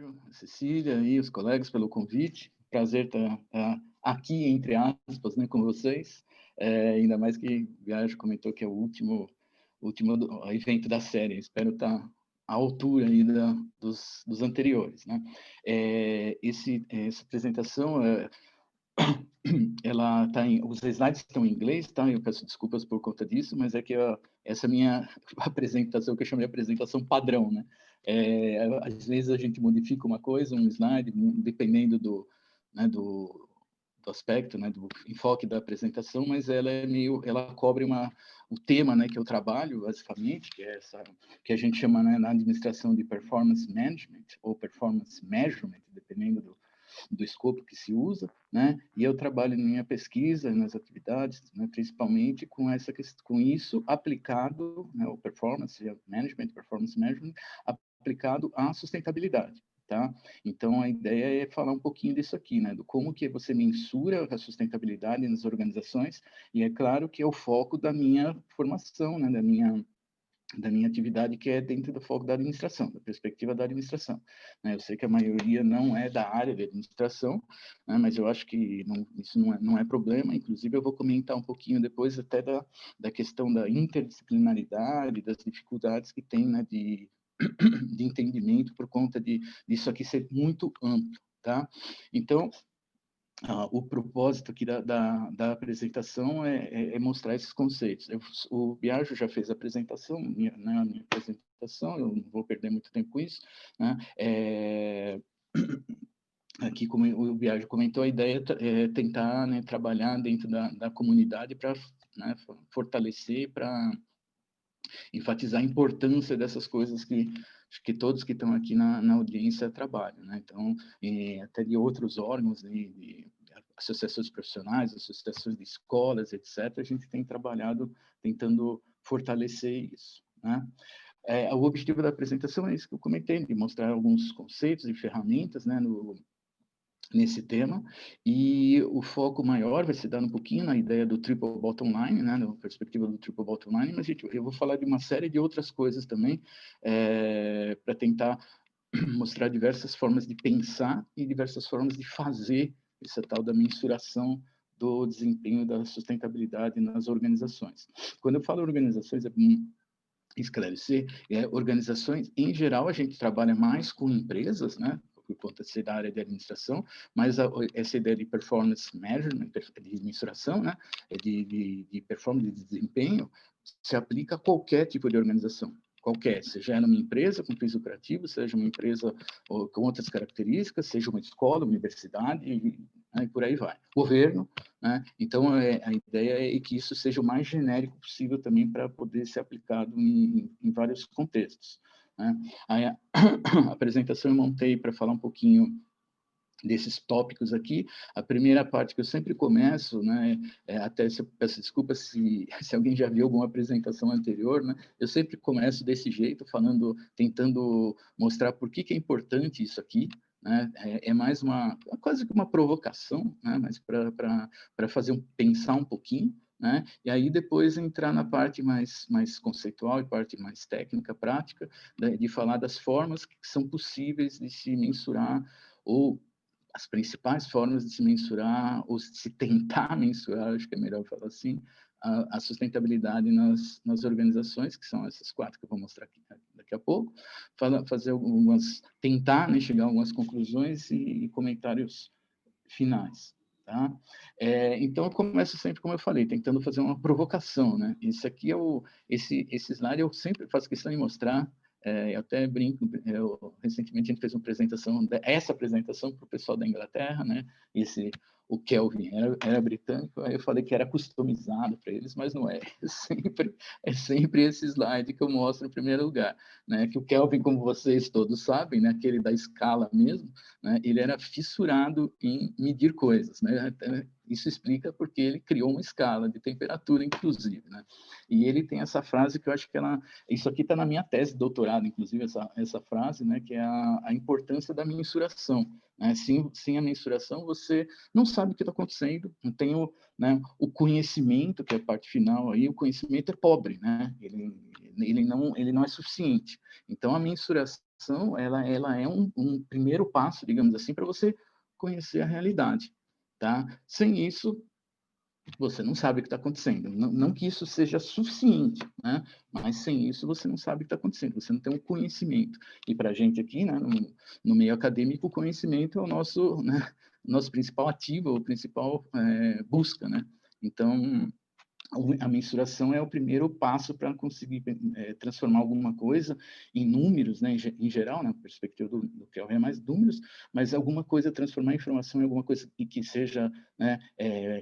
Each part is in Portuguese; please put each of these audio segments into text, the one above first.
Sérgio, a Cecília e os colegas pelo convite. Prazer estar aqui, entre aspas, né, com vocês. Ainda mais que o Viagem comentou que é o último evento da série. Espero estar à altura aí dos anteriores, né? Essa apresentação, ela tá os slides estão em inglês, tá? Eu peço desculpas por conta disso, mas é que essa minha apresentação, que eu chamo de apresentação padrão, né? Às vezes a gente modifica uma coisa, um slide, dependendo do aspecto, né, do enfoque da apresentação, mas ela cobre o tema, né, que eu trabalho basicamente, que é essa que a gente chama, né, na administração de performance management ou performance measurement, dependendo do escopo que se usa, né? E eu trabalho na minha pesquisa, nas atividades, né, principalmente com isso aplicado, né, o performance management, aplicado à sustentabilidade, tá? Então a ideia é falar um pouquinho disso aqui, né, do como que você mensura a sustentabilidade nas organizações, e é claro que é o foco da minha formação, né, da minha atividade, que é dentro do foco da administração, da perspectiva da administração. Eu sei que a maioria não é da área de administração, né, mas eu acho que isso não é problema. Inclusive, eu vou comentar um pouquinho depois até da questão da interdisciplinaridade, das dificuldades que tem, né, de entendimento por conta disso aqui ser muito amplo, tá? Então, o propósito aqui da apresentação é mostrar esses conceitos. O Biagio já fez a apresentação, minha apresentação, eu não vou perder muito tempo com isso, né? Aqui, como o Biagio comentou, a ideia é tentar, né, trabalhar dentro da comunidade para, né, fortalecer, para enfatizar a importância dessas coisas que todos que estão aqui na audiência trabalham, né? Então, até de outros órgãos, de associações profissionais, associações de escolas, etc., a gente tem trabalhado tentando fortalecer isso, né? O objetivo da apresentação é isso que eu comentei, de mostrar alguns conceitos e ferramentas, né, nesse tema, e o foco maior vai se dar um pouquinho na ideia do triple bottom line, né, na perspectiva do triple bottom line, mas eu vou falar de uma série de outras coisas também, para tentar mostrar diversas formas de pensar e diversas formas de fazer essa tal da mensuração do desempenho da sustentabilidade nas organizações. Quando eu falo organizações, é bom esclarecer, organizações, em geral, a gente trabalha mais com empresas, né, por conta de ser da área de administração, mas essa ideia de performance measurement, de mensuração, né, de performance, de desempenho, se aplica a qualquer tipo de organização, qualquer, seja ela uma empresa com fins lucrativos, seja uma empresa com outras características, seja uma escola, uma universidade, né, e por aí vai. Governo, né? Então, a ideia é que isso seja o mais genérico possível também para poder ser aplicado em vários contextos, né? A apresentação eu montei para falar um pouquinho desses tópicos aqui. A primeira parte que eu sempre começo, né, até se eu peço desculpa se alguém já viu alguma apresentação anterior, né, eu sempre começo desse jeito, tentando mostrar por que é importante isso aqui, né, mais quase que uma provocação, né, mas para pensar um pouquinho, né, e aí depois entrar na parte mais conceitual e parte mais técnica, prática, de falar das formas que são possíveis de se mensurar ou as principais formas de se mensurar, ou se tentar mensurar, acho que é melhor falar assim, a sustentabilidade nas organizações, que são essas 4 que eu vou mostrar aqui daqui a pouco, tentar, né, chegar a algumas conclusões e comentários finais. Tá? Então, eu começo sempre, como eu falei, tentando fazer uma provocação, né? Esse aqui esse slide eu sempre faço questão de mostrar. Eu até brinco, recentemente a gente fez essa apresentação para o pessoal da Inglaterra, né? O Kelvin era britânico, aí eu falei que era customizado para eles, mas não é. É sempre esse slide que eu mostro em primeiro lugar, né? Que o Kelvin, como vocês todos sabem, né? Aquele da escala mesmo, né? Ele era fissurado em medir coisas, né? Isso explica porque ele criou uma escala de temperatura, inclusive, né? E ele tem essa frase que eu acho que isso aqui está na minha tese de doutorado, inclusive, essa frase, né? Que é a importância da mensuração, né? Sem a mensuração, você não sabe o que está acontecendo, não tem o conhecimento, que é a parte final aí, o conhecimento é pobre, né? Ele não é suficiente. Então, a mensuração ela é um primeiro passo, digamos assim, para você conhecer a realidade, tá? Sem isso, você não sabe o que está acontecendo. Não, não que isso seja suficiente, né? Mas sem isso você não sabe o que está acontecendo, você não tem um conhecimento. E para a gente aqui, né, no meio acadêmico, o conhecimento é o nosso, né, nosso principal ativo, o principal busca, né? Então, a mensuração é o primeiro passo para conseguir transformar alguma coisa em números, né, em geral, na perspectiva do que é mais números, mas alguma coisa, transformar a informação em alguma coisa que seja, né,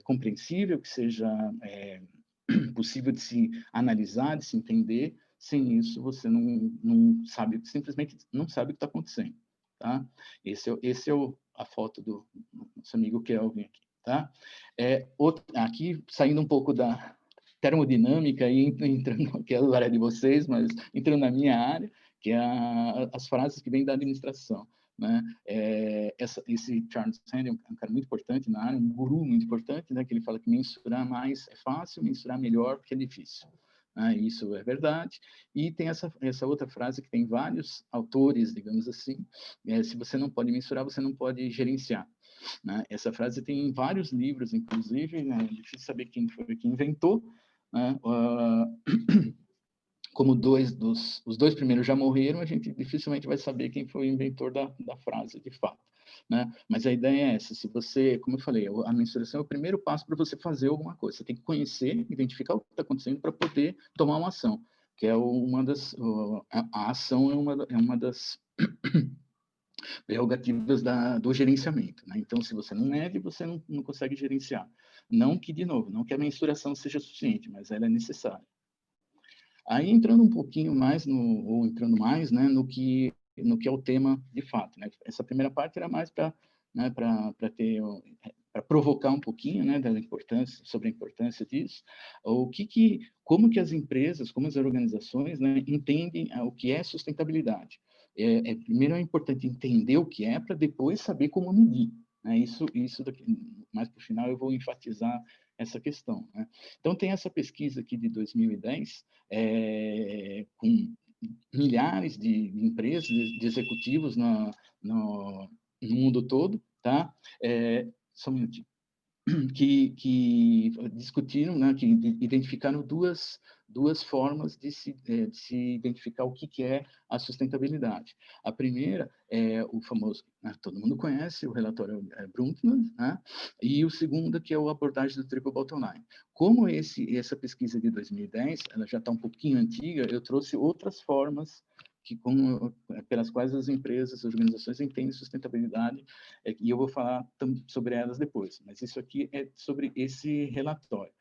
compreensível, que seja possível de se analisar, de se entender. Sem isso, você não sabe, simplesmente não sabe o que está acontecendo, tá? Esse é a foto do nosso amigo Kelvin aqui, tá? Aqui, saindo um pouco da termodinâmica e entrando, que é a área de vocês, mas entrando na minha área, que é as frases que vêm da administração, né? Esse Charles Sandel é um cara muito importante na área, um guru muito importante, né? Que ele fala que mensurar mais é fácil, mensurar melhor porque é difícil. Isso é verdade. E tem essa outra frase que tem vários autores, digamos assim, se você não pode mensurar, você não pode gerenciar. Né? Essa frase tem em vários livros, inclusive, né? É difícil saber quem foi que inventou, né? Como os dois primeiros já morreram, a gente dificilmente vai saber quem foi o inventor da frase, de fato. Né? Mas a ideia é essa, se você, como eu falei, a mensuração é o primeiro passo para você fazer alguma coisa. Você tem que conhecer, identificar o que está acontecendo para poder tomar uma ação, que é uma das... A ação é uma das prerrogativas do gerenciamento. Né? Então, se você não mede, você não consegue gerenciar. Não que, de novo, não que a mensuração seja suficiente, mas ela é necessária. Aí entrando um pouquinho mais ou entrando mais, né, no que é o tema de fato, né? Essa primeira parte era mais para, né, para provocar um pouquinho, né, da importância, sobre a importância disso, como que as empresas, como as organizações, né, entendem o que é sustentabilidade. Primeiro é importante entender o que é para depois saber como medir. Né? Isso daqui, mais para o final eu vou enfatizar essa questão. Né? Então tem essa pesquisa aqui de 2010 com milhares de empresas, de executivos no mundo todo, tá? Só um minutinho. Que discutiram, né, que identificaram duas formas de se identificar o que é a sustentabilidade. A primeira é o famoso, né, todo mundo conhece, o relatório Brundtland, né, e o segundo que é a abordagem do Triple Bottom Line. Como essa pesquisa de 2010, ela já está um pouquinho antiga, eu trouxe outras formas pelas quais as empresas, as organizações entendem sustentabilidade, e eu vou falar sobre elas depois, mas isso aqui é sobre esse relatório.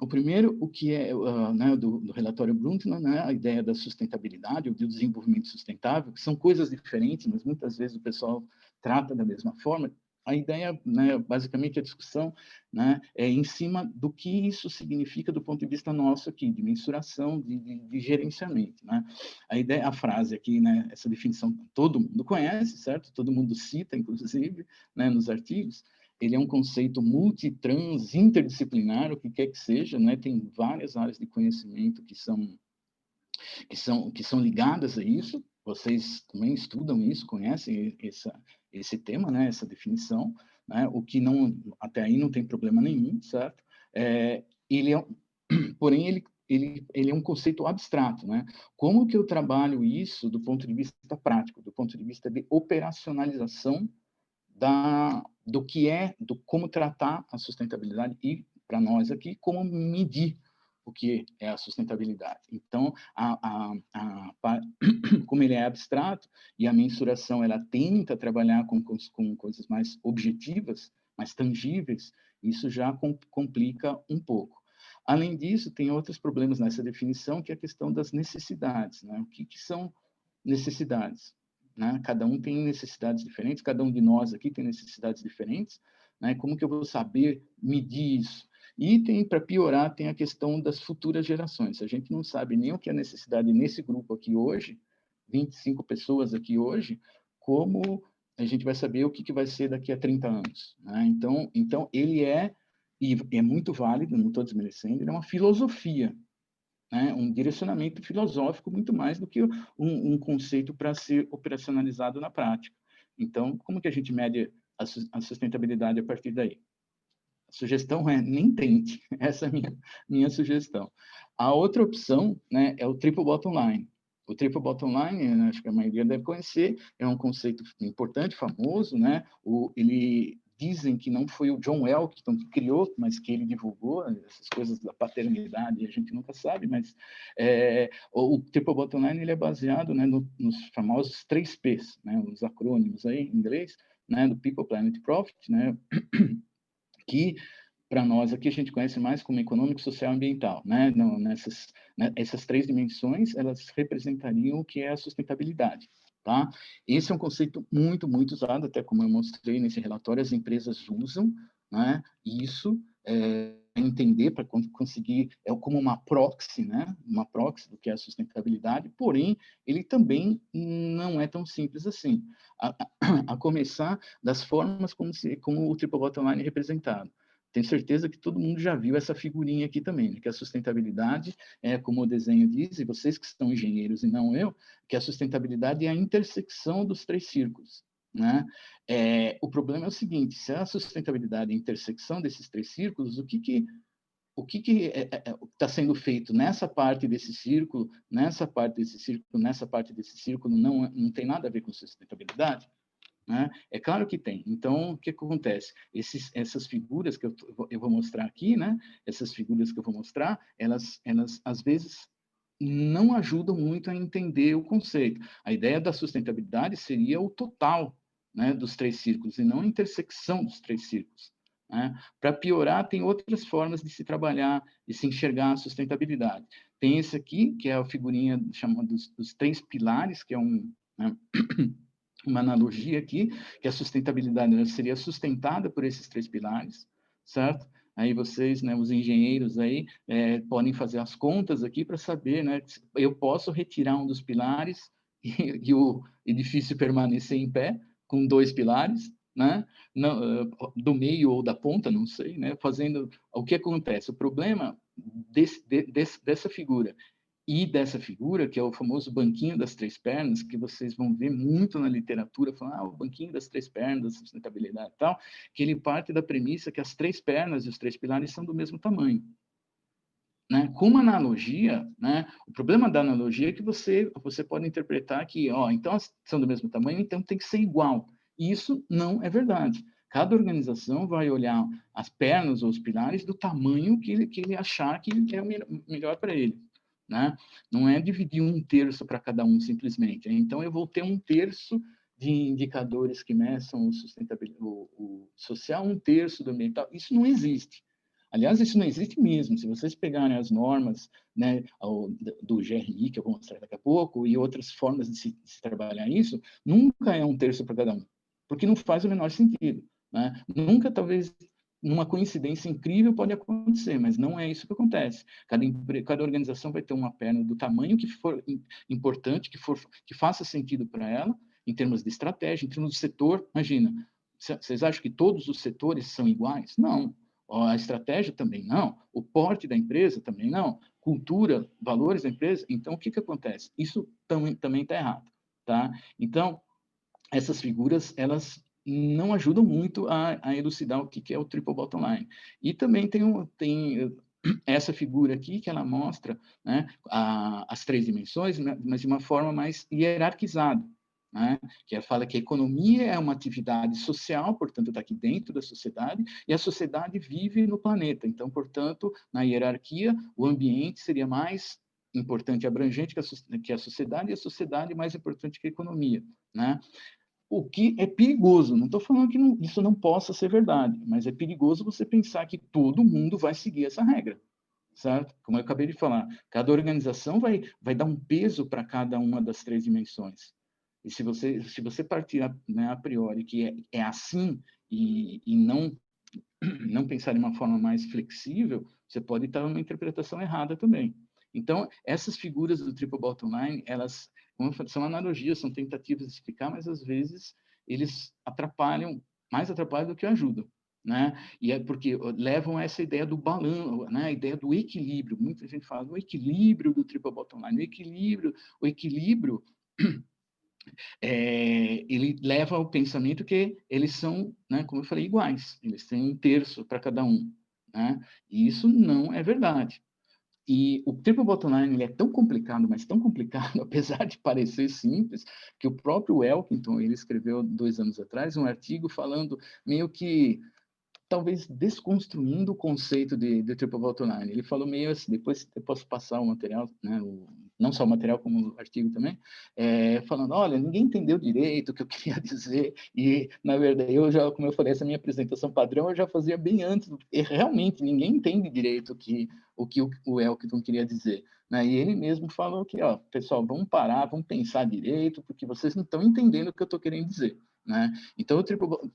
O primeiro, o que é né, do relatório Brundtland, né, a ideia da sustentabilidade, ou do desenvolvimento sustentável, que são coisas diferentes, mas muitas vezes o pessoal trata da mesma forma. A ideia, né, basicamente, a discussão, né, é em cima do que isso significa do ponto de vista nosso aqui, de mensuração, de gerenciamento. Né? A frase aqui, né, essa definição todo mundo conhece, certo? Todo mundo cita, inclusive, né, nos artigos. Ele é um conceito multitrans, interdisciplinar, o que quer que seja, né? Tem várias áreas de conhecimento que são ligadas a isso. Vocês também estudam isso, conhecem esse tema, né? Essa definição, né? O que não, até aí não tem problema nenhum, certo? Porém, ele é um conceito abstrato, né? Como que eu trabalho isso do ponto de vista prático, do ponto de vista de operacionalização do como tratar a sustentabilidade e, para nós aqui, como medir o que é a sustentabilidade. Então, como ele é abstrato e a mensuração ela tenta trabalhar com coisas mais objetivas, mais tangíveis, isso já complica um pouco. Além disso, tem outros problemas nessa definição, que é a questão das necessidades. Né? O que são necessidades? Né? Cada um tem necessidades diferentes, cada um de nós aqui tem necessidades diferentes. Né? Como que eu vou saber medir isso? E para piorar, tem a questão das futuras gerações. A gente não sabe nem o que é necessidade nesse grupo aqui hoje, 25 pessoas aqui hoje, como a gente vai saber o que vai ser daqui a 30 anos. Né? Então, ele e é muito válido, não estou desmerecendo, ele é uma filosofia. né, um direcionamento filosófico muito mais do que um conceito para ser operacionalizado na prática. Então, como que a gente mede a sustentabilidade a partir daí? A sugestão é nem tente, essa é a minha sugestão. A outra opção, né, é o triple bottom line. O triple bottom line, acho que a maioria deve conhecer, é um conceito importante, famoso, né? Ele dizem que não foi o John Elkington que criou, mas que ele divulgou essas coisas da paternidade, a gente nunca sabe, mas o triple bottom line ele é baseado, né, nos famosos 3 Ps, né, os acrônimos aí em inglês, né, do People, Planet, Profit, né? Que para nós aqui a gente conhece mais como econômico, social e ambiental, né? Essas 3 dimensões, elas representariam o que é a sustentabilidade, tá? Esse é um conceito muito, muito usado, até como eu mostrei nesse relatório, as empresas usam, né? Isso entender para conseguir, como uma proxy, né? Uma proxy do que é a sustentabilidade, porém, ele também não é tão simples assim. A começar das formas como o Triple Bottom Line é representado. Tenho certeza que todo mundo já viu essa figurinha aqui também, né? Que a sustentabilidade é, como o desenho diz, e vocês que são engenheiros e não eu, que a sustentabilidade é a intersecção dos 3 círculos, né? O problema é o seguinte, se a sustentabilidade é a intersecção desses 3 círculos, o que está sendo feito nessa parte desse círculo, nessa parte desse círculo, nessa parte desse círculo, não tem nada a ver com sustentabilidade? Né? É claro que tem. Então, o que acontece? Essas figuras que eu vou mostrar aqui, né? Essas figuras que eu vou mostrar, elas às vezes não ajudam muito a entender o conceito. A ideia da sustentabilidade seria o total, né, dos 3 círculos, e não a intersecção dos 3 círculos. Né? Para piorar, tem outras formas de se trabalhar, de se enxergar a sustentabilidade. Tem esse aqui, que é a figurinha chamada dos 3 pilares, que é né, uma analogia aqui, que a sustentabilidade seria sustentada por esses 3 pilares, certo? Aí vocês, né, os engenheiros aí, podem fazer as contas aqui para saber, né, eu posso retirar um dos pilares e o edifício permanecer em pé com 2 pilares, né? Não, do meio ou da ponta, não sei, né? Fazendo o que acontece. O problema dessa figura e dessa figura, que é o famoso banquinho das 3 pernas, que vocês vão ver muito na literatura, falando, o banquinho das 3 pernas, sustentabilidade e tal, que ele parte da premissa que as 3 pernas e os 3 pilares são do mesmo tamanho. Né? Com uma analogia, né? O problema da analogia é que você pode interpretar que, então são do mesmo tamanho, então tem que ser igual. E isso não é verdade. Cada organização vai olhar as pernas ou os pilares do tamanho que ele achar que é o melhor para ele. Né? Não é dividir 1/3 para cada um, simplesmente. Então, eu vou ter 1/3 de indicadores que meçam o social, 1/3 do ambiental. Isso não existe. Aliás, isso não existe mesmo. Se vocês pegarem as normas, né, do GRI, que eu vou mostrar daqui a pouco, e outras formas de se trabalhar isso, nunca é 1/3 para cada um, porque não faz o menor sentido. Né? Nunca, talvez, numa coincidência incrível pode acontecer, mas não é isso que acontece. Cada organização vai ter uma perna do tamanho que for importante, que faça sentido para ela, em termos de estratégia, em termos de setor. Imagina, vocês acham que todos os setores são iguais? Não. A estratégia também não, o porte da empresa também não, cultura, valores da empresa. Então, o que acontece? Isso também está errado. Tá? Então, essas figuras, elas não ajudam muito a elucidar o que é o triple bottom line. E também tem essa figura aqui, que ela mostra, né, as 3 dimensões, mas de uma forma mais hierarquizada. Né? Que fala que a economia é uma atividade social, portanto, está aqui dentro da sociedade, e a sociedade vive no planeta. Então, portanto, na hierarquia, o ambiente seria mais importante e abrangente que a sociedade, e a sociedade mais importante que a economia. Né? O que é perigoso, não estou falando que isso não possa ser verdade, mas é perigoso você pensar que todo mundo vai seguir essa regra. Certo? Como eu acabei de falar, cada organização vai dar um peso para cada uma das 3 dimensões. E se você partir, né, a priori que é assim e não pensar de uma forma mais flexível, você pode estar numa interpretação errada também. Então, essas figuras do triple bottom line, elas, como eu falei, são analogias, são tentativas de explicar, mas às vezes eles mais atrapalham do que ajudam. né? E é porque levam a essa ideia do balanço, né? A ideia do equilíbrio. Muita gente fala o equilíbrio do triple bottom line, o equilíbrio ele leva ao pensamento que eles são, né, como eu falei, iguais. Eles têm um terço para cada um, né? E isso não é verdade. E o triple bottom line ele é tão complicado, mas tão complicado, apesar de parecer simples, que o próprio Elkington ele escreveu 2 anos atrás um artigo falando meio que talvez desconstruindo o conceito de triple bottom line. Ele falou meio assim, depois eu posso passar o material, né, não só o material, como o artigo também, falando, olha, ninguém entendeu direito o que eu queria dizer, e, na verdade, como eu falei, essa minha apresentação padrão eu já fazia bem antes, e realmente ninguém entende direito o que o Elkington queria dizer. Né? E ele mesmo falou que, ó, pessoal, vamos parar, vamos pensar direito, porque vocês não estão entendendo o que eu estou querendo dizer. Né? Então,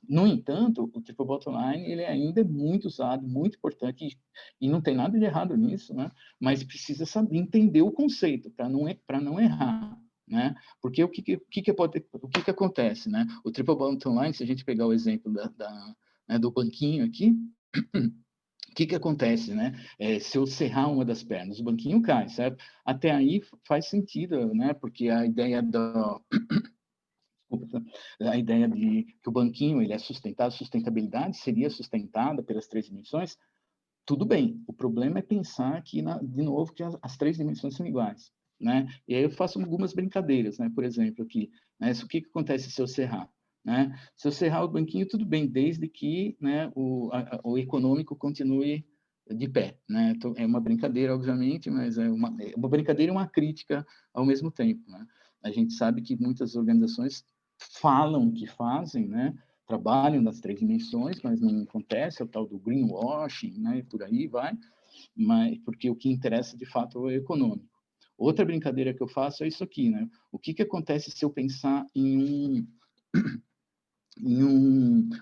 no entanto, o triple bottom line ele ainda é muito usado, muito importante, e não tem nada de errado nisso, né? Mas precisa saber entender o conceito para não errar. Né? Porque o que acontece? Né? O triple bottom line, se a gente pegar o exemplo né, do banquinho aqui, o que acontece, né? Se eu serrar uma das pernas, o banquinho cai, certo? Até aí faz sentido, né? Porque a ideia a ideia de que o banquinho ele é sustentado, a sustentabilidade seria sustentada pelas 3 dimensões, tudo bem. O problema é pensar que, de novo, que as 3 dimensões são iguais. Né? E aí eu faço algumas brincadeiras, né? Por exemplo, aqui, né? O que acontece se eu serrar? Né? Se eu serrar o banquinho, tudo bem, desde que, né, o econômico continue de pé. Né? Então, é uma brincadeira, obviamente, mas é uma brincadeira e uma crítica ao mesmo tempo. Né? A gente sabe que muitas organizações falam que fazem, né? Trabalham nas 3 dimensões, mas não acontece, é o tal do greenwashing, né? Por aí vai, mas porque o que interessa de fato é o econômico. Outra brincadeira que eu faço é isso aqui, né? O que acontece se eu pensar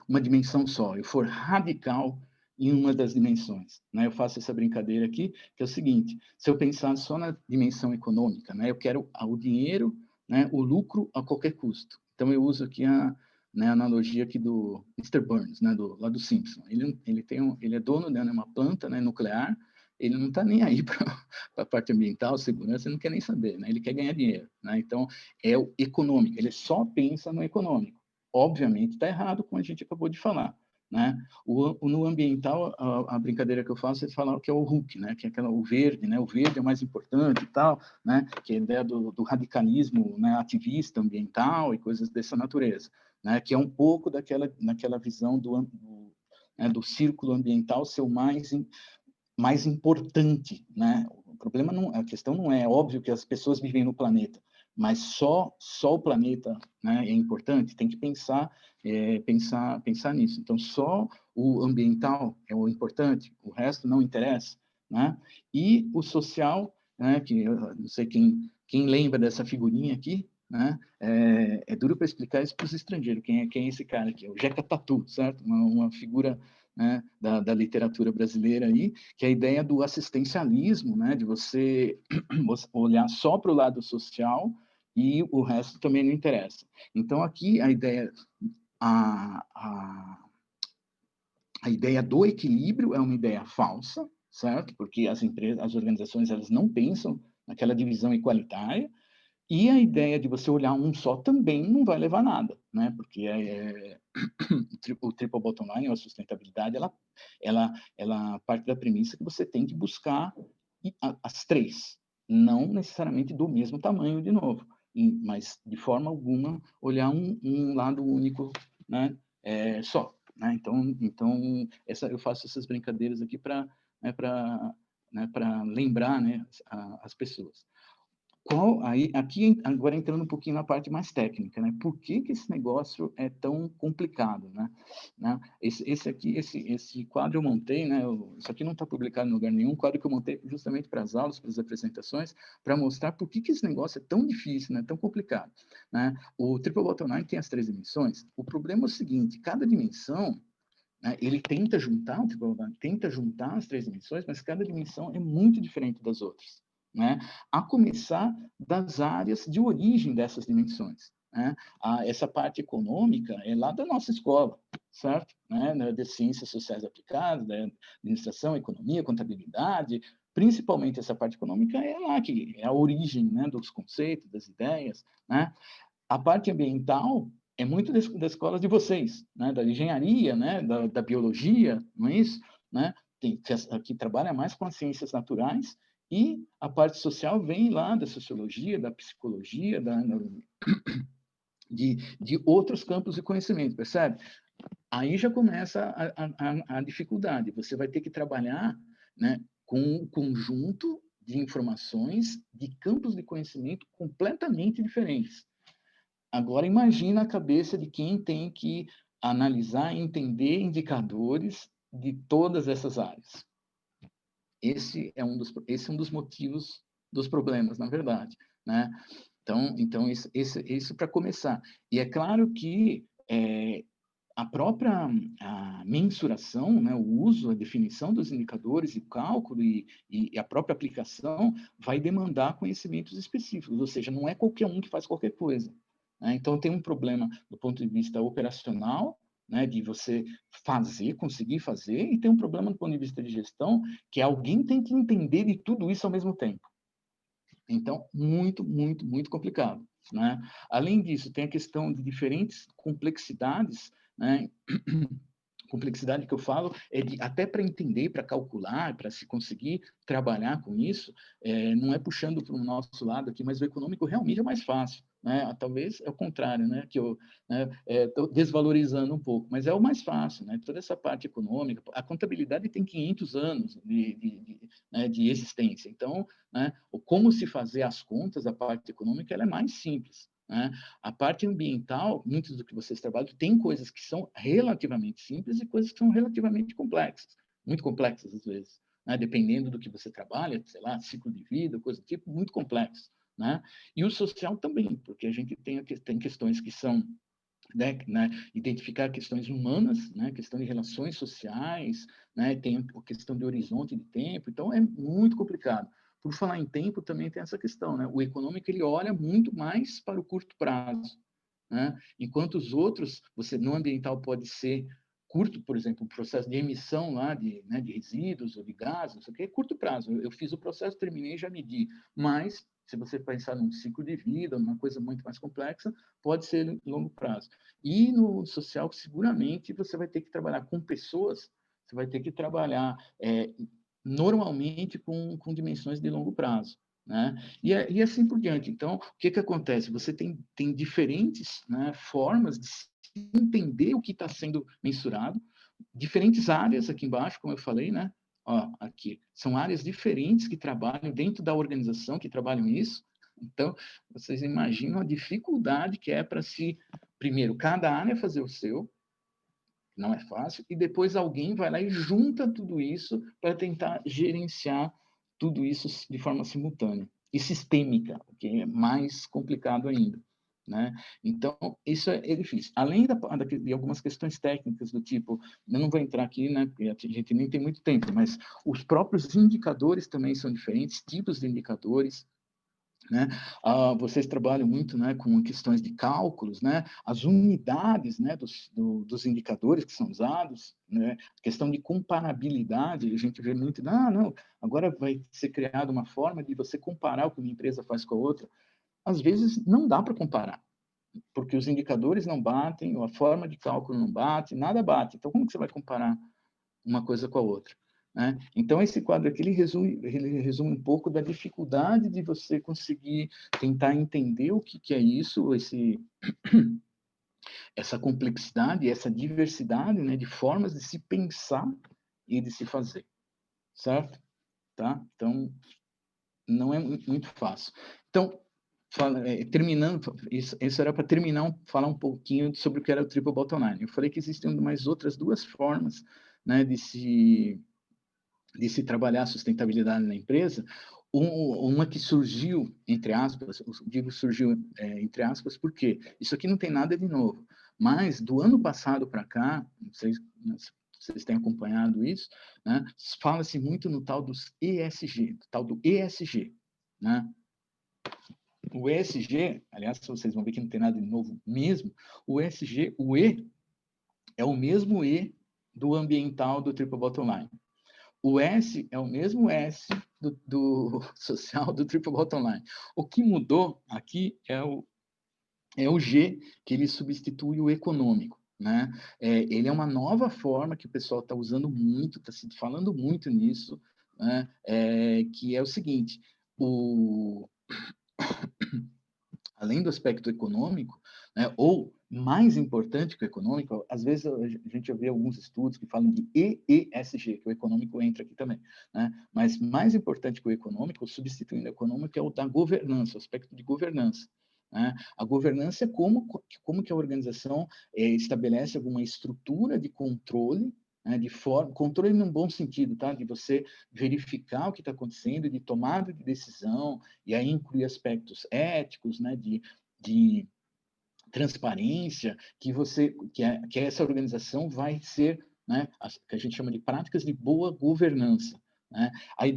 uma dimensão só, eu for radical em uma das dimensões, né? Eu faço essa brincadeira aqui, que é o seguinte: se eu pensar só na dimensão econômica, né? Eu quero o dinheiro, né? O lucro a qualquer custo. Então eu uso aqui né, a analogia aqui do Mr. Burns, né? Lá do Simpson. Ele é dono de uma planta, né, nuclear. Ele não está nem aí para a parte ambiental, segurança, ele não quer nem saber, né? Ele quer ganhar dinheiro, né? Então é o econômico. Ele só pensa no econômico. Obviamente está errado, como a gente acabou de falar. Né? No ambiental, a brincadeira que eu faço é falar que é o Hulk, né? Que é o verde, né? O verde é o mais importante e tal, né? Que é a ideia do radicalismo, né? Ativista ambiental e coisas dessa natureza, né? Que é um pouco daquela visão do círculo ambiental ser o mais importante, né? O problema não, a questão não é óbvio que as pessoas vivem no planeta, mas só o planeta, né, é importante. Tem que pensar nisso. Então só o ambiental é o importante, o resto não interessa, né? E o social, né? Que eu não sei quem lembra dessa figurinha aqui, né? É duro para explicar isso para os estrangeiros. Quem é esse cara aqui? É o Jeca Tatu, certo? Uma figura, né, da literatura brasileira aí, que é a ideia do assistencialismo, né, de você olhar só para o lado social e o resto também não interessa. Então, aqui, a ideia do equilíbrio é uma ideia falsa, certo? Porque as organizações, elas não pensam naquela divisão igualitária, e a ideia de você olhar um só também não vai levar a nada, né? Porque o triple bottom line, a sustentabilidade, ela parte da premissa que você tem que buscar as 3, não necessariamente do mesmo tamanho de novo, mas de forma alguma olhar um lado único, né? Só, né? Então eu faço essas brincadeiras aqui para lembrar, né, as pessoas. Aqui, agora entrando um pouquinho na parte mais técnica, né? Por que esse negócio é tão complicado, né? Esse quadro eu montei, né? Isso aqui não está publicado em lugar nenhum, quadro que eu montei justamente para as aulas, para as apresentações, para mostrar por que esse negócio é tão difícil, né? Tão complicado, né? O Triple Bottom Line tem as 3 dimensões. O problema é o seguinte: cada dimensão, né, ele tenta juntar as 3 dimensões, mas cada dimensão é muito diferente das outras. Né? A começar das áreas de origem dessas dimensões. Né? Essa parte econômica é lá da nossa escola. certo? Né, de ciências sociais aplicadas, da administração, economia, contabilidade, principalmente essa parte econômica é lá que é a origem, né, dos conceitos, das ideias, né? A parte ambiental é muito da escola de vocês, né, da engenharia, né, da biologia, não é isso? Né? Que trabalha mais com as ciências naturais, e a parte social vem lá da sociologia, da psicologia, de outros campos de conhecimento, percebe? Aí já começa a dificuldade. Você vai ter que trabalhar, né, com um conjunto de informações de campos de conhecimento completamente diferentes. Agora, imagina a cabeça de quem tem que analisar e entender indicadores de todas essas áreas. Esse é um dos motivos dos problemas, na verdade, né? Então isso para começar. E é claro que a própria mensuração, né, o uso, a definição dos indicadores e cálculo e a própria aplicação vai demandar conhecimentos específicos, ou seja, não é qualquer um que faz qualquer coisa, né? Então, tem um problema do ponto de vista operacional, né, de você conseguir fazer, e tem um problema do ponto de vista de gestão, que alguém tem que entender de tudo isso ao mesmo tempo. Então, muito, muito, muito complicado, né? Além disso, tem a questão de diferentes complexidades, né? Complexidade que eu falo é até para entender, para calcular, para se conseguir trabalhar com isso, não é puxando para o nosso lado aqui, mas o econômico realmente é mais fácil, né? Talvez é o contrário, né? Que eu estou desvalorizando um pouco, mas é o mais fácil, né? Toda essa parte econômica, a contabilidade tem 500 anos de existência, então, né? Como se fazer as contas, a parte econômica, ela é mais simples, né? A parte ambiental, muitos do que vocês trabalham, tem coisas que são relativamente simples e coisas que são relativamente complexas, muito complexas às vezes, né? Dependendo do que você trabalha, sei lá, ciclo de vida, coisa do tipo, muito complexo, né? E o social também, porque a gente tem questões que são identificar questões humanas, né, questão de relações sociais, né, tem a questão de horizonte de tempo, então é muito complicado. Por falar em tempo, também tem essa questão, né? O econômico ele olha muito mais para o curto prazo, né? Enquanto os outros, no ambiental pode ser curto, por exemplo, um processo de emissão lá de resíduos ou de gases, não sei o que, é curto prazo. Eu fiz o processo, terminei, já medi. Mas, se você pensar num ciclo de vida, numa coisa muito mais complexa, pode ser longo prazo. E no social, seguramente, você vai ter que trabalhar com pessoas, você vai ter que trabalhar normalmente com dimensões de longo prazo, né? E assim por diante. Então, o que acontece? Você tem diferentes, né, formas de entender o que está sendo mensurado, diferentes áreas aqui embaixo, como eu falei, né? Ó, aqui são áreas diferentes que trabalham dentro da organização, que trabalham isso. Então, vocês imaginam a dificuldade que é para primeiro, cada área fazer o seu, não é fácil, e depois alguém vai lá e junta tudo isso para tentar gerenciar tudo isso de forma simultânea e sistêmica, o que é mais complicado ainda, né? Então, isso é difícil. Além de algumas questões técnicas do tipo, eu não vou entrar aqui, né, porque a gente nem tem muito tempo, mas os próprios indicadores também são diferentes, tipos de indicadores, né? Vocês trabalham muito, né, com questões de cálculos, né? As unidades, né, dos indicadores que são usados, né? Questão de comparabilidade, a gente vê muito, não, agora vai ser criada uma forma de você comparar o que uma empresa faz com a outra. Às vezes não dá para comparar, porque os indicadores não batem, a forma de cálculo não bate, nada bate. Então, como que você vai comparar uma coisa com a outra? Né? Então, esse quadro aqui, ele resume um pouco da dificuldade de você conseguir tentar entender o que é isso, essa complexidade, essa diversidade, né, de formas de se pensar e de se fazer, certo? Tá? Então, não é muito fácil. Então, terminando, isso era para terminar, falar um pouquinho sobre o que era o Triple Bottom Line. Eu falei que existem mais outras duas formas, né, de se trabalhar a sustentabilidade na empresa. Uma que surgiu, entre aspas, digo surgiu entre aspas, porque isso aqui não tem nada de novo, mas do ano passado para cá, não sei se vocês têm acompanhado isso, né, fala-se muito no tal dos ESG, tal do ESG, né? O ESG, aliás, vocês vão ver que não tem nada de novo mesmo, o ESG, o E é o mesmo E do ambiental do Triple Bottom Line. O S é o mesmo S do social do Triple Bottom Line. O que mudou aqui é o G, que ele substitui o econômico. Né? Ele é uma nova forma que o pessoal está usando muito, está se falando muito nisso, né? Que é o seguinte, além do aspecto econômico, né, ou mais importante que o econômico, às vezes a gente vê alguns estudos que falam de EESG, que o econômico entra aqui também, né? Mas mais importante que o econômico, substituindo o econômico, é o da governança, o aspecto de governança. Né? A governança é como que a organização estabelece alguma estrutura de controle, né, de forma, controle num bom sentido, tá? De você verificar o que está acontecendo, de tomada de decisão, e aí inclui aspectos éticos, né, de transparência, que essa organização vai ser, né, que a gente chama de práticas de boa governança. Né? Aí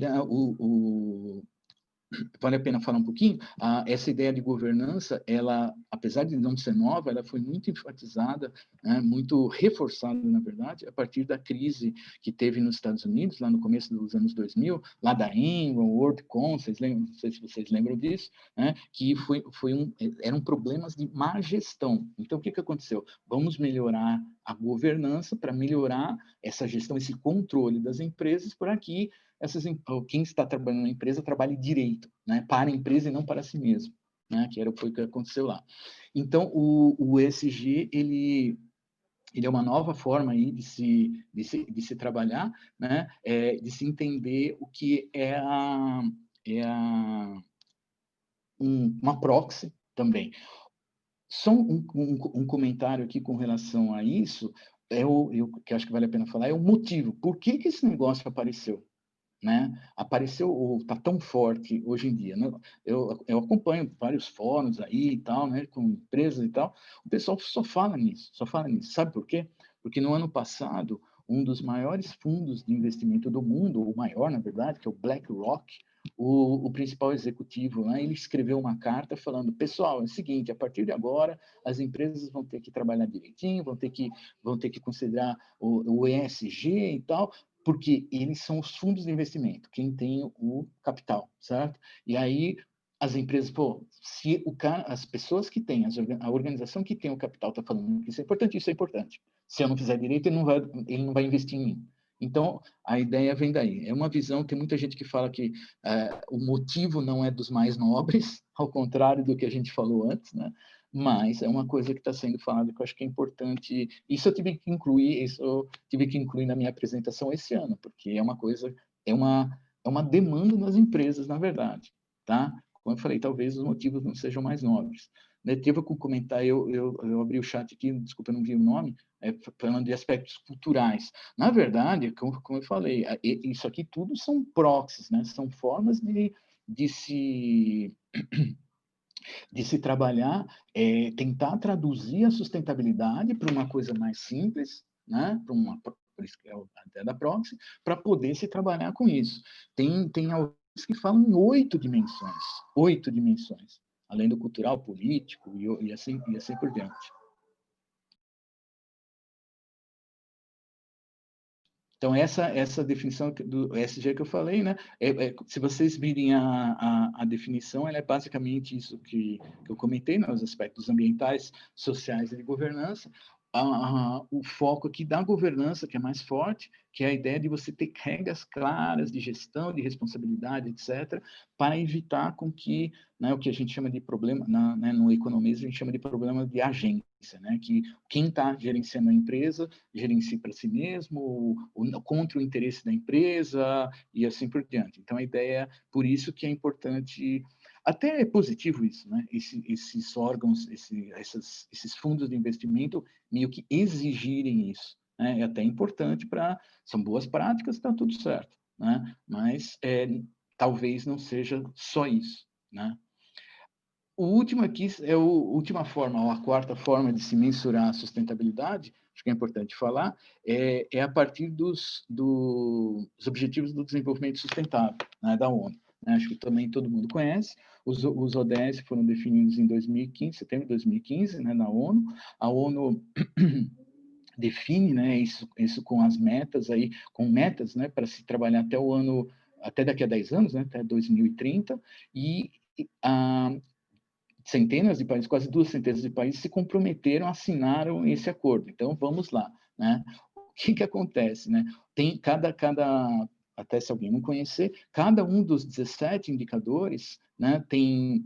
vale a pena falar um pouquinho, essa ideia de governança, ela, apesar de não ser nova, ela foi muito enfatizada, né, muito reforçada, na verdade, a partir da crise que teve nos Estados Unidos, lá no começo dos anos 2000, lá da Enron, WorldCom, não sei se vocês lembram disso, né, que eram problemas de má gestão. Então, o que aconteceu? Vamos melhorar a governança para melhorar essa gestão, esse controle das empresas, para que quem está trabalhando na empresa trabalhe direito, né, para a empresa e não para si mesmo, né, foi o que aconteceu lá. Então, o ESG, ele é uma nova forma aí de se trabalhar, né, de se entender o que uma proxy também. Só um comentário aqui com relação a isso, que acho que vale a pena falar, é o motivo. Por que esse negócio apareceu? Né? Apareceu, está tão forte hoje em dia, né? Eu acompanho vários fóruns aí e tal, né? Com empresas e tal, o pessoal só fala nisso. Sabe por quê? Porque no ano passado, um dos maiores fundos de investimento do mundo, o maior, na verdade, que é o BlackRock, o principal executivo lá, ele escreveu uma carta falando, pessoal, é o seguinte, a partir de agora, as empresas vão ter que trabalhar direitinho, vão ter que considerar o ESG e tal, porque eles são os fundos de investimento, quem tem o capital, certo? E aí as empresas, se as pessoas que têm, a organização que tem o capital está falando que isso é importante. Se eu não fizer direito, ele não vai investir em mim. Então, a ideia vem daí. É uma visão, tem muita gente que fala que o motivo não é dos mais nobres, ao contrário do que a gente falou antes, né? Mas é uma coisa que está sendo falada que eu acho que é importante. Isso eu tive que incluir na minha apresentação esse ano, porque é uma demanda das empresas, na verdade, tá? Como eu falei, talvez os motivos não sejam mais nobres. Teve que comentar, eu abri o chat aqui, desculpa, eu não vi o nome, falando de aspectos culturais. Na verdade, como eu falei, isso aqui tudo são proxies, né? São formas de se trabalhar, tentar traduzir a sustentabilidade para uma coisa mais simples, né? Por isso que é até da proxy, para poder se trabalhar com isso. Tem alguns que falam em 8 dimensões, além do cultural, político e assim por diante. Então, essa definição do ESG que eu falei, né? Se vocês virem a definição, ela é basicamente isso que eu comentei, né? Os aspectos ambientais, sociais e de governança. O foco aqui da governança, que é mais forte, que é a ideia de você ter regras claras de gestão, de responsabilidade, etc., para evitar com que, né, o que a gente chama de problema, no economismo, a gente chama de problema de agência, né? Que quem está gerenciando a empresa gerencie para si mesmo, contra o interesse da empresa e assim por diante. Então, a ideia, por isso que é importante, até é positivo isso, né? Esses órgãos, esses fundos de investimento meio que exigirem isso. Né? É até importante são boas práticas, está tudo certo, né? Mas talvez não seja só isso, né? O último aqui é a última forma, ou a quarta forma de se mensurar a sustentabilidade, acho que é importante falar, a partir dos Objetivos do Desenvolvimento Sustentável, né, da ONU. Né? Acho que também todo mundo conhece. Os ODS foram definidos em 2015, setembro de 2015, né, na ONU. A ONU define, né, isso com as metas aí, com metas, né, para se trabalhar até daqui a 10 anos, né, até 2030, e centenas de países, quase 2 centenas de países se comprometeram, assinaram esse acordo. Então, vamos lá, né? O que acontece, né? Tem até se alguém não conhecer, cada um dos 17 indicadores, né, tem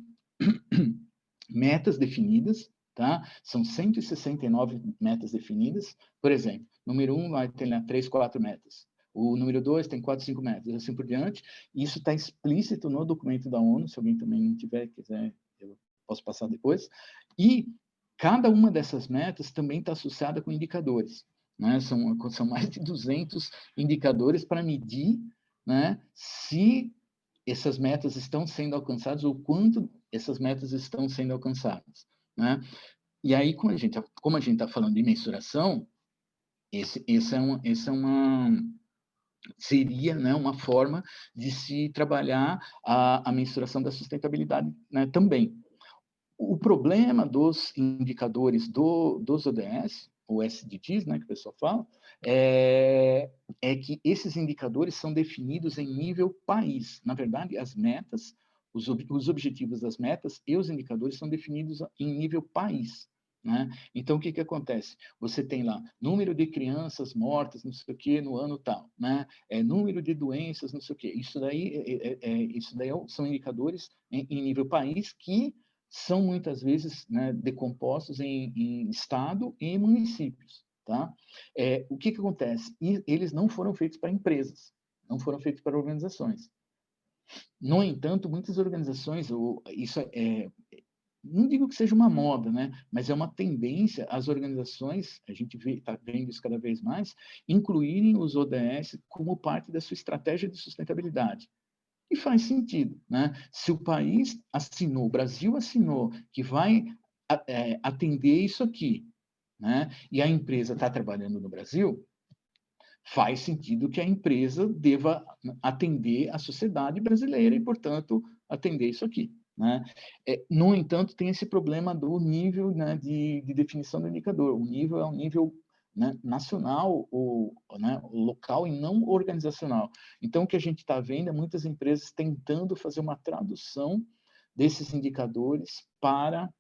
metas definidas, tá? São 169 metas definidas. Por exemplo, número 1 vai ter lá 3, 4 metas. O número 2 tem 4, 5 metas, assim por diante. Isso está explícito no documento da ONU, se alguém também não tiver, quiser, eu posso passar depois. E cada uma dessas metas também está associada com indicadores, né? São mais de 200 indicadores para medir, né, se essas metas estão sendo alcançadas ou quanto essas metas estão sendo alcançadas, né? E aí, como a gente está falando de mensuração, seria, né, uma forma de se trabalhar a mensuração da sustentabilidade, né, também. O problema dos indicadores dos ODS, ou SDGs, né, que o pessoal fala, é que esses indicadores são definidos em nível país. Na verdade, as metas, os objetivos das metas e os indicadores são definidos em nível país. Né? Então, o que acontece? Você tem lá número de crianças mortas, não sei o quê, no ano tal, né? Número de doenças, não sei o quê. Isso daí são indicadores em nível país que são muitas vezes, né, decompostos em estado e municípios, tá? O que acontece? Eles não foram feitos para empresas, não foram feitos para organizações. No entanto, muitas organizações, não digo que seja uma moda, né? Mas é uma tendência as organizações, a gente está vendo isso cada vez mais, incluírem os ODS como parte da sua estratégia de sustentabilidade. E faz sentido, né? Se o país assinou, o Brasil assinou que vai atender isso aqui, né? E a empresa está trabalhando no Brasil, faz sentido que a empresa deva atender a sociedade brasileira e, portanto, atender isso aqui. Né? No entanto, tem esse problema do nível, né, de definição do indicador. O nível é um nível, né, nacional ou, né, local e não organizacional. Então, o que a gente está vendo é muitas empresas tentando fazer uma tradução desses indicadores para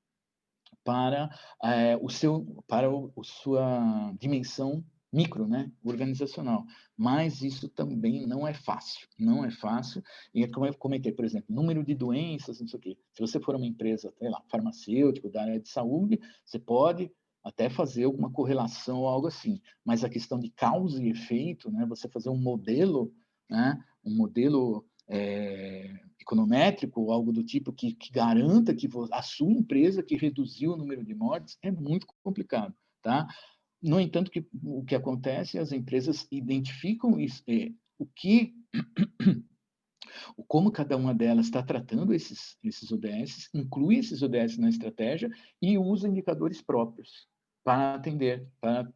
sua dimensão micro, né, organizacional. Mas isso também não é fácil, não é fácil. E como eu comentei, por exemplo, número de doenças, não sei o quê. Se você for uma empresa, sei lá, farmacêutico, da área de saúde, você pode até fazer alguma correlação ou algo assim. Mas a questão de causa e efeito, né, você fazer um modelo, né, econométrico ou algo do tipo que garanta que a sua empresa que reduziu o número de mortes é muito complicado, tá? No entanto, o que acontece, as empresas identificam isso, como cada uma delas está tratando esses ODS, inclui esses ODS na estratégia e usa indicadores próprios para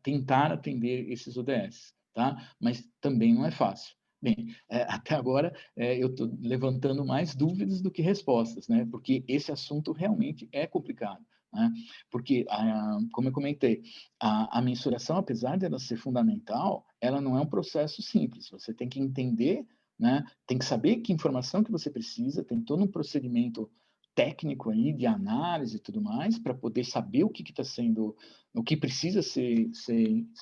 tentar atender esses ODS, tá? Mas também não é fácil. Bem, até agora eu estou levantando mais dúvidas do que respostas, né? Porque esse assunto realmente é complicado, né? Porque, como eu comentei, a mensuração, apesar de ela ser fundamental, ela não é um processo simples. Você tem que entender, né? Tem que saber que informação que você precisa, tem todo um procedimento técnico aí de análise e tudo mais para poder saber o que está sendo, o que precisa ser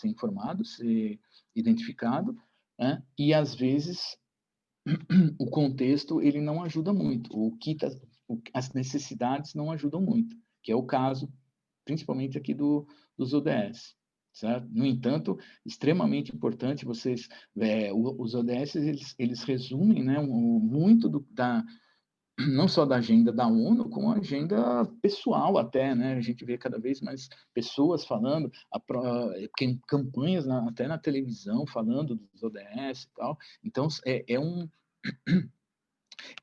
informado, ser identificado, né? E às vezes o contexto ele não ajuda muito, as necessidades não ajudam muito, que é o caso principalmente aqui dos ODS. Certo? No entanto, extremamente importante, os ODS, eles resumem, né, muito não só da agenda da ONU, como a agenda pessoal até, né? A gente vê cada vez mais pessoas falando, campanhas até na televisão falando dos ODS e tal. Então,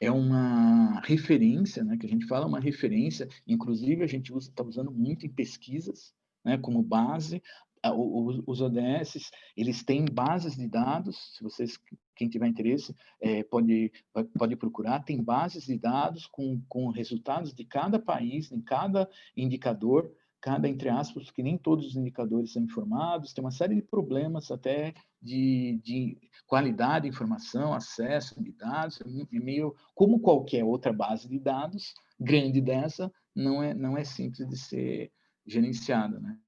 é uma referência, né, que a gente fala, uma referência, inclusive a gente está usando muito em pesquisas, né, como base. Os ODS, eles têm bases de dados, se vocês, quem tiver interesse, pode procurar, tem bases de dados com resultados de cada país, em cada indicador, complicada, entre aspas, porque nem todos os indicadores são informados, tem uma série de problemas até de qualidade de informação, acesso de dados, é meio como qualquer outra base de dados grande dessa, não é simples de ser gerenciada, né?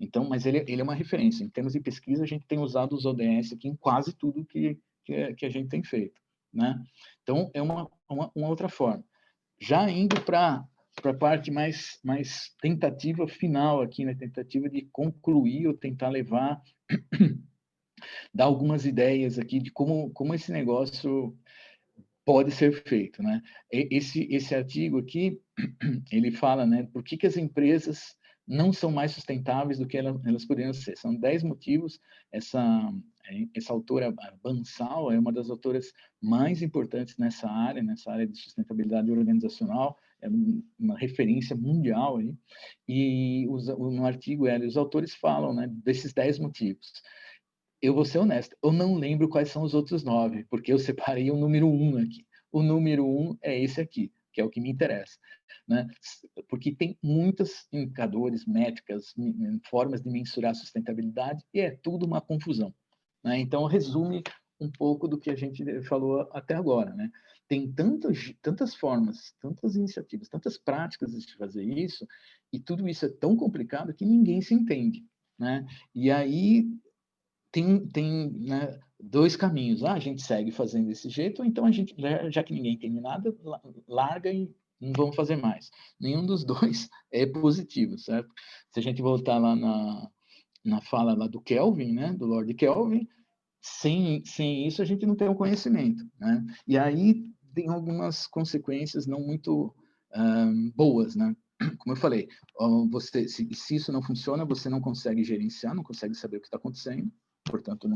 Então, mas ele é uma referência. Em termos de pesquisa, a gente tem usado os ODS aqui em quase tudo que a gente tem feito, né? Então, é uma outra forma. Já indo para a parte mais tentativa final aqui, né? Tentativa de concluir ou tentar levar, dar algumas ideias aqui de como esse negócio pode ser feito, né? Esse artigo aqui, ele fala, né, por que as empresas não são mais sustentáveis do que elas poderiam ser. São 10 motivos. Essa autora, Bansal, é uma das autoras mais importantes nessa área de sustentabilidade organizacional, é uma referência mundial aí. E no artigo, os autores falam, né, desses 10 motivos. Eu vou ser honesto, eu não lembro quais são os outros 9, porque eu separei o número 1 aqui. O número 1 é esse aqui, que é o que me interessa, né? Porque tem muitos indicadores, métricas, formas de mensurar a sustentabilidade, e é tudo uma confusão, né? Então, resume um pouco do que a gente falou até agora, né? Tem tantas formas, tantas iniciativas, tantas práticas de fazer isso, e tudo isso é tão complicado que ninguém se entende, né? E aí tem né, dois caminhos. A gente segue fazendo desse jeito, ou então a gente, já que ninguém entende nada, larga e não vamos fazer mais. Nenhum dos dois é positivo, certo? Se a gente voltar lá na fala lá do Kelvin, né, do Lord Kelvin, sem isso a gente não tem o conhecimento, né? E aí tem algumas consequências não muito boas, né? Como eu falei, se isso não funciona, você não consegue gerenciar, não consegue saber o que está acontecendo, portanto,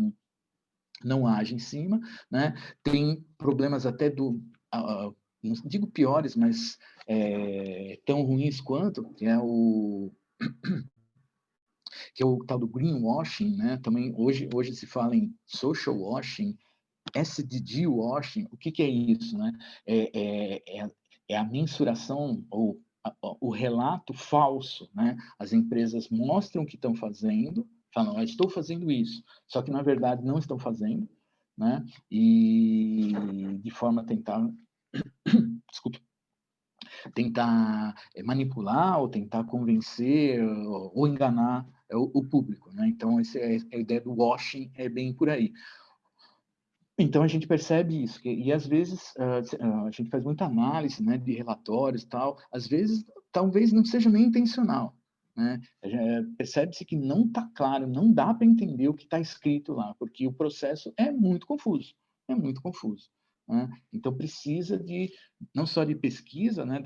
não age em cima, né? Tem problemas até não digo piores, mas tão ruins quanto, que é o tal do greenwashing, né? Também hoje se fala em social washing, SDG washing. O que é isso, né? É a mensuração ou o relato falso, né? As empresas mostram o que estão fazendo, falam, estou fazendo isso, só que na verdade não estão fazendo, né? E de forma a tentar, desculpa, tentar manipular ou tentar convencer ou enganar o público, né? Então a ideia do washing é bem por aí. Então a gente percebe isso, e às vezes a gente faz muita análise, né, de relatórios e tal, às vezes talvez não seja nem intencional, né? Percebe-se que não está claro, não dá para entender o que está escrito lá, porque o processo é muito confuso, né? Então precisa não só de pesquisa, né,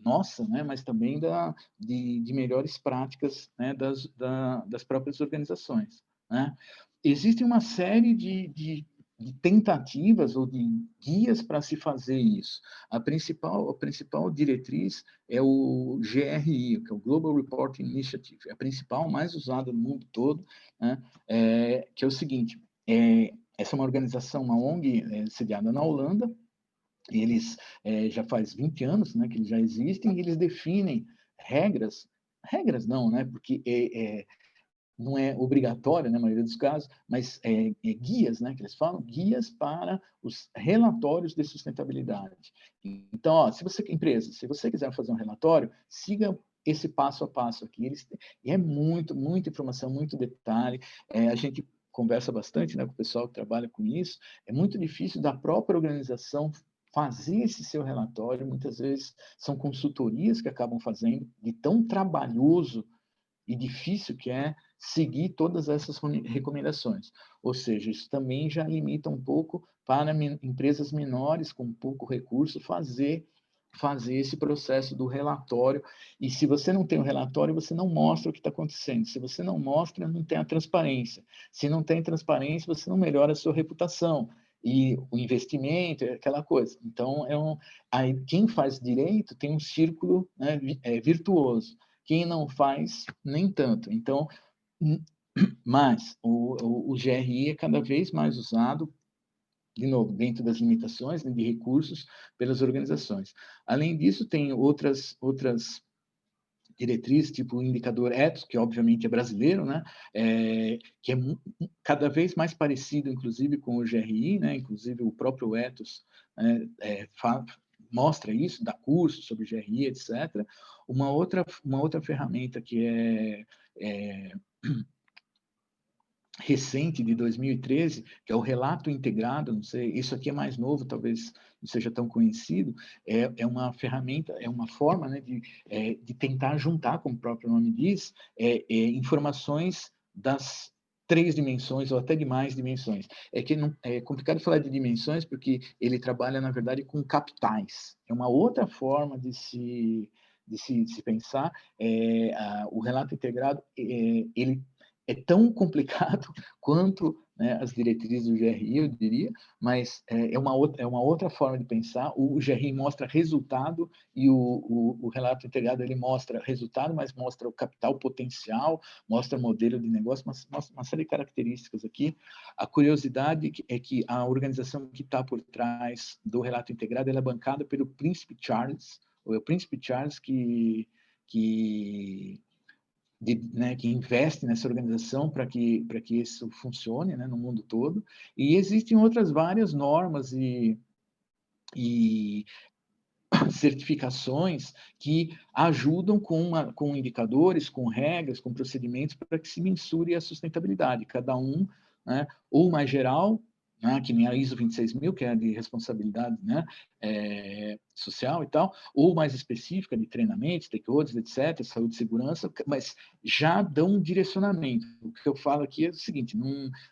nossa, né, mas também de melhores práticas, né, das próprias organizações, né? Existe uma série de tentativas ou de guias para se fazer isso. A principal diretriz é o GRI, que é o Global Reporting Initiative, é a principal, mais usada no mundo todo, né? Que é o seguinte, essa é uma organização, uma ONG sediada na Holanda, e eles já faz 20 anos, né, que eles já existem, e eles definem regras não, né, porque não é obrigatória, na maioria dos casos, mas guias, né, que eles falam, guias para os relatórios de sustentabilidade. Então, ó, se você quiser fazer um relatório, siga esse passo a passo aqui. E é muita informação, muito detalhe. A gente conversa bastante, né, com o pessoal que trabalha com isso. É muito difícil da própria organização fazer esse seu relatório. Muitas vezes são consultorias que acabam fazendo, de tão trabalhoso e difícil que é seguir todas essas recomendações. Ou seja, isso também já limita um pouco para empresas menores com pouco recurso fazer esse processo do relatório. E se você não tem o relatório, você não mostra o que está acontecendo. Se você não mostra, não tem a transparência. Se não tem transparência, você não melhora a sua reputação. E o investimento, aquela coisa. Então, aí, quem faz direito tem um círculo, né, virtuoso. Quem não faz, nem tanto. Então, mas o GRI é cada vez mais usado, de novo, dentro das limitações, né, de recursos pelas organizações. Além disso, tem outras diretriz, tipo o indicador Ethos, que obviamente é brasileiro, né? Que é cada vez mais parecido, inclusive, com o GRI, né? Inclusive o próprio Ethos mostra isso, dá curso sobre GRI, etc. Uma outra ferramenta que é recente, de 2013, que é o relato integrado, não sei, isso aqui é mais novo, talvez não seja tão conhecido, é uma ferramenta, é uma forma, né, de tentar juntar, como o próprio nome diz, informações das 3 dimensões ou até de mais dimensões. É que não, é complicado falar de dimensões porque ele trabalha, na verdade, com capitais. É uma outra forma de se pensar. O relato integrado, ele é tão complicado quanto, né, as diretrizes do GRI, eu diria, mas é uma outra forma de pensar. O GRI mostra resultado e o relato integrado ele mostra resultado, mas mostra o capital potencial, mostra modelo de negócio, mostra uma série de características aqui. A curiosidade é que a organização que está por trás do relato integrado ela é bancada pelo Príncipe Charles, o Príncipe Charles que investe nessa organização para que isso funcione, né, no mundo todo. E existem outras várias normas e certificações que ajudam com indicadores, com regras, com procedimentos para que se mensure a sustentabilidade. Cada um, né, ou mais geral, né, que nem a ISO 26000, que é de responsabilidade, né, social e tal, ou mais específica de treinamento, stakeholders, etc., saúde e segurança, mas já dão um direcionamento. O que eu falo aqui é o seguinte,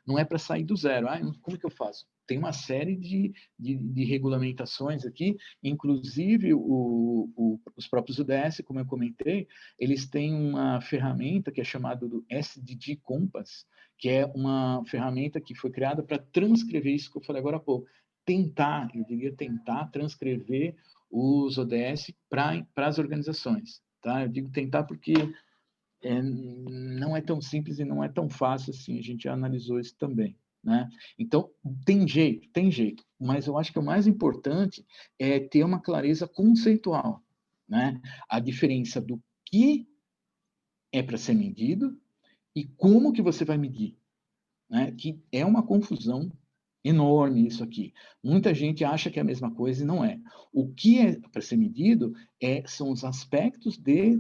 não é para sair do zero. Como que eu faço? Tem uma série de regulamentações aqui, inclusive os próprios UDS, como eu comentei, eles têm uma ferramenta que é chamada do SDG Compass, que é uma ferramenta que foi criada para transcrever isso que eu falei agora há pouco. Eu diria tentar transcrever os ODS para as organizações. Tá? Eu digo tentar porque não é tão simples e não é tão fácil assim, a gente já analisou isso também. Né? Então, tem jeito, mas eu acho que o mais importante é ter uma clareza conceitual, né? A diferença do que é para ser medido e como que você vai medir, né? Que é uma confusão enorme isso aqui. Muita gente acha que é a mesma coisa e não é. O que é para ser medido são os aspectos de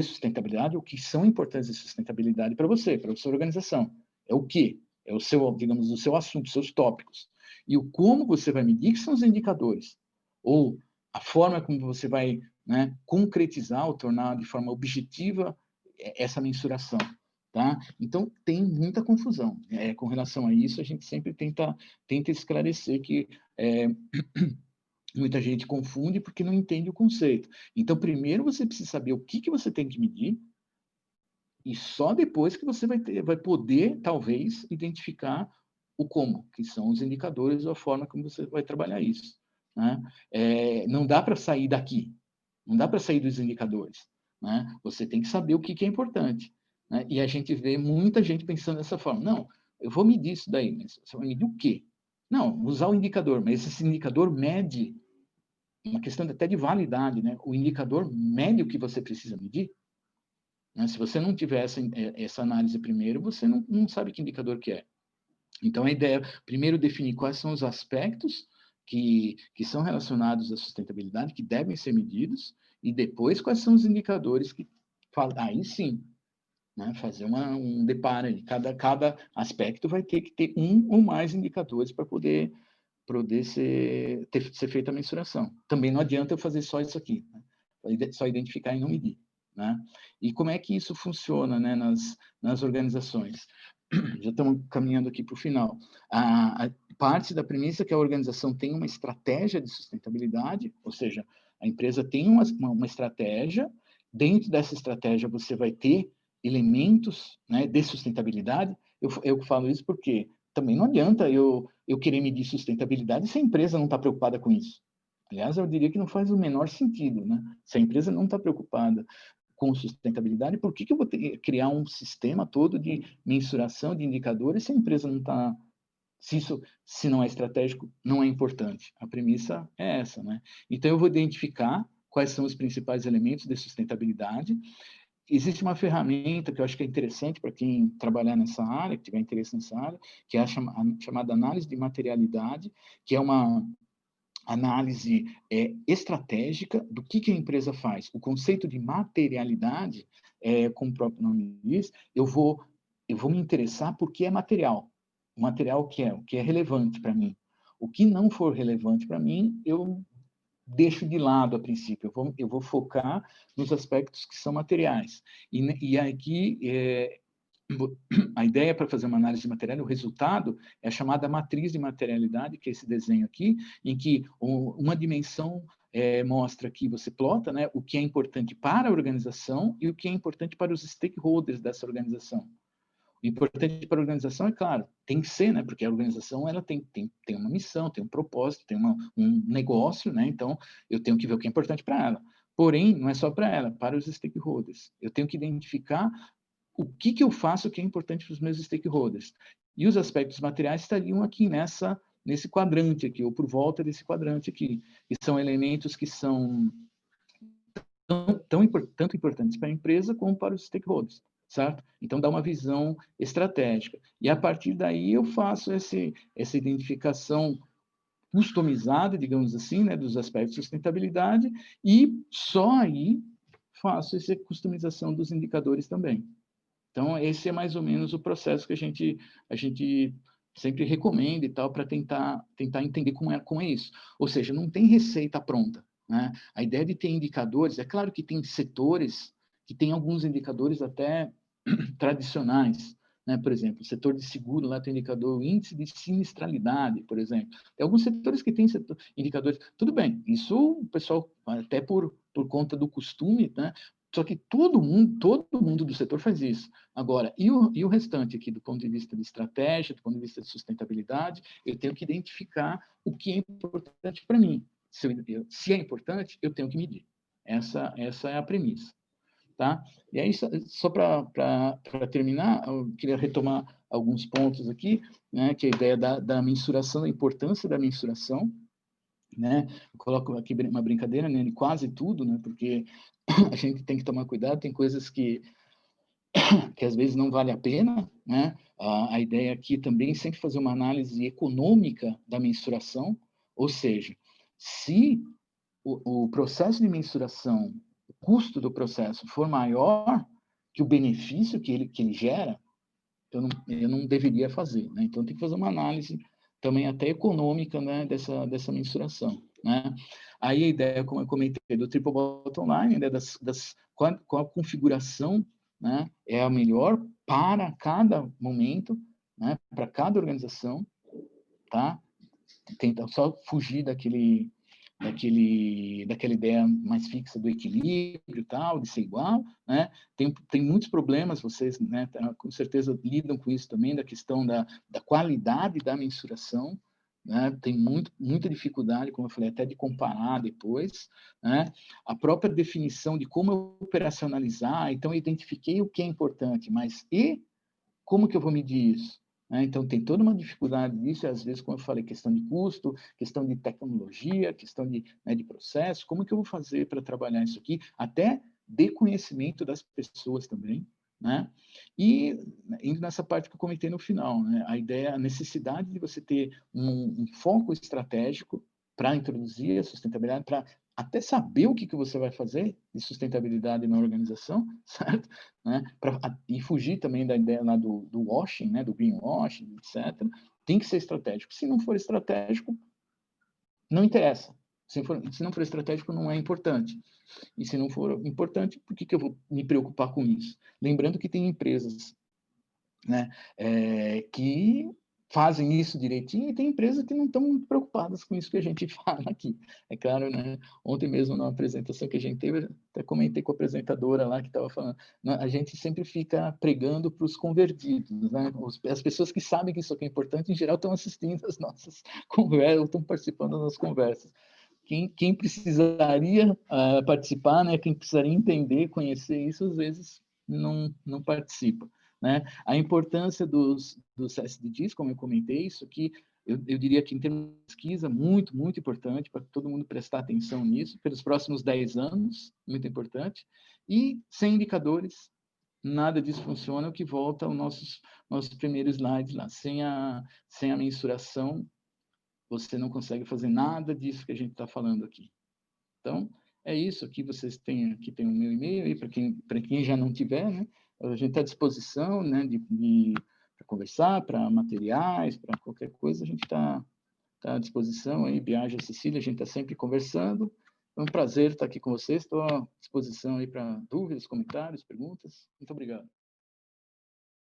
sustentabilidade, o que são importantes de sustentabilidade para você, para a sua organização. É o que? É o seu, digamos, o seu assunto, seus tópicos. E o como você vai medir, que são os indicadores. Ou a forma como você vai, né, concretizar ou tornar de forma objetiva essa mensuração. Tá? Então, tem muita confusão. Com relação a isso, a gente sempre tenta esclarecer que muita gente confunde porque não entende o conceito. Então, primeiro você precisa saber o que você tem que medir e só depois que você vai poder, talvez, identificar o como, que são os indicadores ou a forma como você vai trabalhar isso. Né? Não dá para sair daqui, não dá para sair dos indicadores. Né? Você tem que saber o que é importante. Né? E a gente vê muita gente pensando dessa forma. Não, eu vou medir isso daí, mas você vai medir o quê? Não, usar o indicador, mas esse indicador mede uma questão até de validade, né? O indicador mede o que você precisa medir. Né? Se você não tiver essa análise primeiro, você não sabe que indicador que é. Então, a ideia é, primeiro, definir quais são os aspectos que são relacionados à sustentabilidade, que devem ser medidos, e depois quais são os indicadores que... Aí sim, né, fazer um deparo aí. Cada aspecto vai ter que ter um ou mais indicadores para poder ser feita a mensuração. Também não adianta eu fazer só isso aqui, né? Só identificar e não medir. Né? E como é que isso funciona, né, nas organizações? Já estamos caminhando aqui para o final. A parte da premissa que a organização tem uma estratégia de sustentabilidade, ou seja, a empresa tem uma estratégia, dentro dessa estratégia você vai ter elementos, né, de sustentabilidade. Eu falo isso porque também não adianta eu querer medir sustentabilidade se a empresa não está preocupada com isso. Aliás, eu diria que não faz o menor sentido, né? Se a empresa não está preocupada com sustentabilidade, por que eu vou criar um sistema todo de mensuração de indicadores se a empresa não está... Se não é estratégico, não é importante. A premissa é essa, né? Então, eu vou identificar quais são os principais elementos de sustentabilidade. Existe uma ferramenta que eu acho que é interessante para quem trabalhar nessa área, que tiver interesse nessa área, que é a chamada análise de materialidade, que é uma análise estratégica do que a empresa faz. O conceito de materialidade, como o próprio nome diz, eu vou me interessar por que é material. O material o que é relevante para mim. O que não for relevante para mim, eu deixo de lado a princípio. Eu vou focar nos aspectos que são materiais. E aqui a ideia para fazer uma análise de material, o resultado é a chamada matriz de materialidade, que é esse desenho aqui, em que uma dimensão mostra que você plota, né, o que é importante para a organização e o que é importante para os stakeholders dessa organização. O importante para a organização, é claro, tem que ser, né, porque a organização ela tem uma missão, tem um propósito, tem um negócio, né, então eu tenho que ver o que é importante para ela. Porém, não é só para ela, para os stakeholders. Eu tenho que identificar o que eu faço que é importante para os meus stakeholders. E os aspectos materiais estariam aqui nesse quadrante aqui, ou por volta desse quadrante aqui, que são elementos que são tanto importantes para a empresa como para os stakeholders, certo? Então, dá uma visão estratégica. E, a partir daí, eu faço essa identificação customizada, digamos assim, né, dos aspectos de sustentabilidade, e só aí faço essa customização dos indicadores também. Então, esse é mais ou menos o processo que a gente sempre recomenda e tal, para tentar entender como é isso. Ou seja, não tem receita pronta, né? A ideia de ter indicadores, é claro que tem setores que tem alguns indicadores até tradicionais, né? Por exemplo, o setor de seguro lá tem indicador, o índice de sinistralidade, por exemplo. Tem alguns setores que têm indicadores. Tudo bem, isso o pessoal, até por conta do costume, né? Só que todo mundo do setor faz isso. Agora, e o restante aqui, do ponto de vista de estratégia, do ponto de vista de sustentabilidade, eu tenho que identificar o que é importante para mim. Se é importante, eu tenho que medir. Essa é a premissa. Tá? E aí, só para terminar, eu queria retomar alguns pontos aqui, né, que é a ideia da mensuração, da importância da mensuração, né? Eu coloco aqui uma brincadeira, né, de quase tudo, né, porque a gente tem que tomar cuidado, tem coisas que às vezes não vale a pena, né? A ideia aqui também é sempre fazer uma análise econômica da mensuração, ou seja, se o processo de mensuração, o custo do processo for maior que o benefício que ele gera, eu não deveria fazer, né? Então, tem que fazer uma análise também até econômica, né, dessa mensuração, né? Aí a ideia, como eu comentei, do triple bottom line, né, qual a configuração, né, é a melhor para cada momento, né, para cada organização, tá? Tenta só fugir daquela ideia mais fixa do equilíbrio, tal, de ser igual, né? Tem muitos problemas, vocês, né, com certeza lidam com isso também, da questão da qualidade da mensuração, né? Tem muita dificuldade, como eu falei, até de comparar depois, né? A própria definição de como eu operacionalizar, então eu identifiquei o que é importante, mas como que eu vou medir isso? Então, tem toda uma dificuldade disso, e às vezes, como eu falei, questão de custo, questão de tecnologia, questão de processo, como que eu vou fazer para trabalhar isso aqui, até de conhecimento das pessoas também, né? E indo nessa parte que eu comentei no final, né? A ideia, a necessidade de você ter um foco estratégico para introduzir a sustentabilidade, para até saber o que você vai fazer de sustentabilidade na organização, certo? Né? E fugir também da ideia lá do washing, né? Do greenwashing, etc. Tem que ser estratégico. Se não for estratégico, não interessa. Se não for estratégico, não é importante. E se não for importante, por que eu vou me preocupar com isso? Lembrando que tem empresas, né, que fazem isso direitinho, e tem empresas que não estão muito preocupadas com isso que a gente fala aqui. É claro, né? Ontem mesmo, na apresentação que a gente teve, até comentei com a apresentadora lá que estava falando, a gente sempre fica pregando para os convertidos, né? As pessoas que sabem que isso aqui é importante, em geral, estão assistindo as nossas conversas, estão participando das nossas conversas. Quem precisaria participar, né? Quem precisaria entender, conhecer isso, às vezes não participa. Né? A importância dos SDGs, como eu comentei, isso aqui eu diria que, em termos de pesquisa, muito, muito importante, para todo mundo prestar atenção nisso, pelos próximos 10 anos, muito importante, e sem indicadores, nada disso funciona, o que volta aos nossos primeiros slides lá. Sem a mensuração, você não consegue fazer nada disso que a gente está falando aqui. Então, é isso. Aqui vocês têm, aqui tem o meu e-mail, aí para quem já não tiver, né? A gente está à disposição, né, para conversar, para materiais, para qualquer coisa, a gente está à disposição aí. Biagi e Cecília, a gente está sempre conversando. É um prazer estar aqui com vocês. Estou à disposição aí para dúvidas, comentários, perguntas. Muito obrigado.